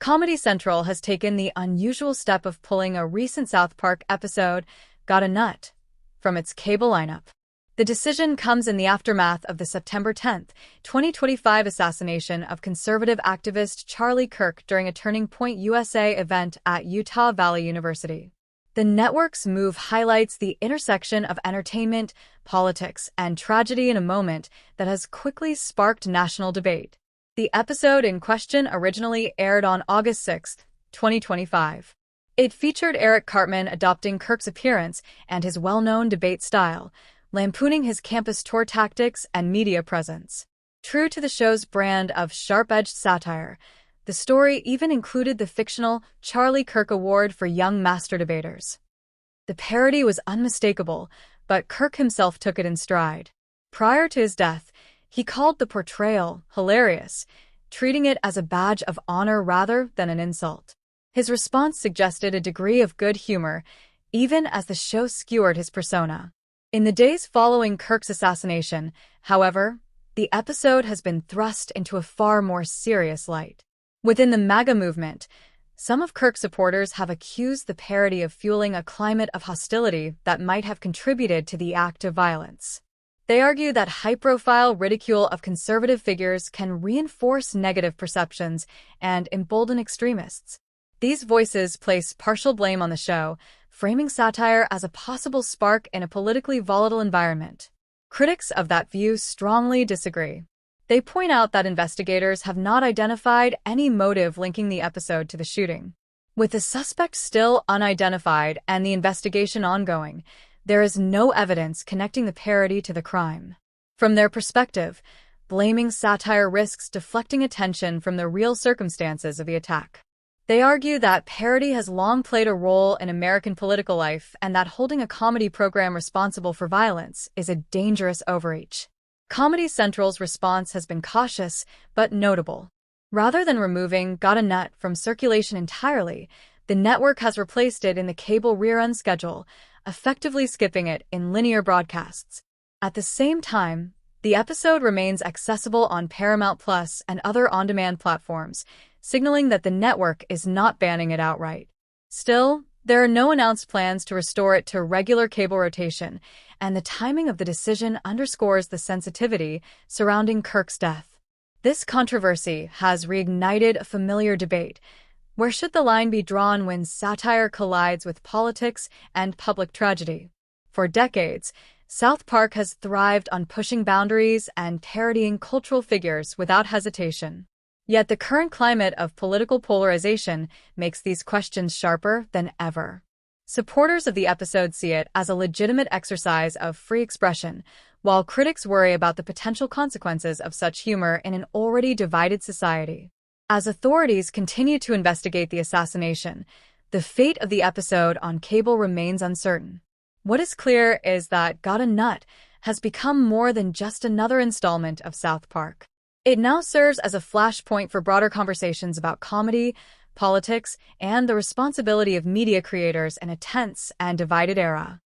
Comedy Central has taken the unusual step of pulling a recent South Park episode, Got a Nut, from its cable lineup. The decision comes in the aftermath of the September 10, 2025 assassination of conservative activist Charlie Kirk during a Turning Point USA event at Utah Valley University. The network's move highlights the intersection of entertainment, politics, and tragedy in a moment that has quickly sparked national debate. The episode in question originally aired on August 6, 2025. It featured Eric Cartman adopting Kirk's appearance and his well-known debate style, lampooning his campus tour tactics and media presence. True to the show's brand of sharp-edged satire, the story even included the fictional Charlie Kirk Award for Young Master Debaters. The parody was unmistakable, but Kirk himself took it in stride. Prior to his death, he called the portrayal hilarious, treating it as a badge of honor rather than an insult. His response suggested a degree of good humor, even as the show skewered his persona. In the days following Kirk's assassination, however, the episode has been thrust into a far more serious light. Within the MAGA movement, some of Kirk's supporters have accused the parody of fueling a climate of hostility that might have contributed to the act of violence. They argue that high-profile ridicule of conservative figures can reinforce negative perceptions and embolden extremists. These voices place partial blame on the show, framing satire as a possible spark in a politically volatile environment. Critics of that view strongly disagree. They point out that investigators have not identified any motive linking the episode to the shooting. With the suspect still unidentified and the investigation ongoing, there is no evidence connecting the parody to the crime. From their perspective, blaming satire risks deflecting attention from the real circumstances of the attack. They argue that parody has long played a role in American political life and that holding a comedy program responsible for violence is a dangerous overreach. Comedy Central's response has been cautious, but notable. Rather than removing Got a Nut from circulation entirely, the network has replaced it in the cable rerun schedule, effectively skipping it in linear broadcasts. At the same time, the episode remains accessible on Paramount Plus and other on-demand platforms, signaling that the network is not banning it outright. Still, there are no announced plans to restore it to regular cable rotation, and the timing of the decision underscores the sensitivity surrounding Kirk's death. This controversy has reignited a familiar debate. Where should the line be drawn when satire collides with politics and public tragedy? For decades, South Park has thrived on pushing boundaries and parodying cultural figures without hesitation. Yet the current climate of political polarization makes these questions sharper than ever. Supporters of the episode see it as a legitimate exercise of free expression, while critics worry about the potential consequences of such humor in an already divided society. As authorities continue to investigate the assassination, the fate of the episode on cable remains uncertain. What is clear is that Got a Nut has become more than just another installment of South Park. It now serves as a flashpoint for broader conversations about comedy, politics, and the responsibility of media creators in a tense and divided era.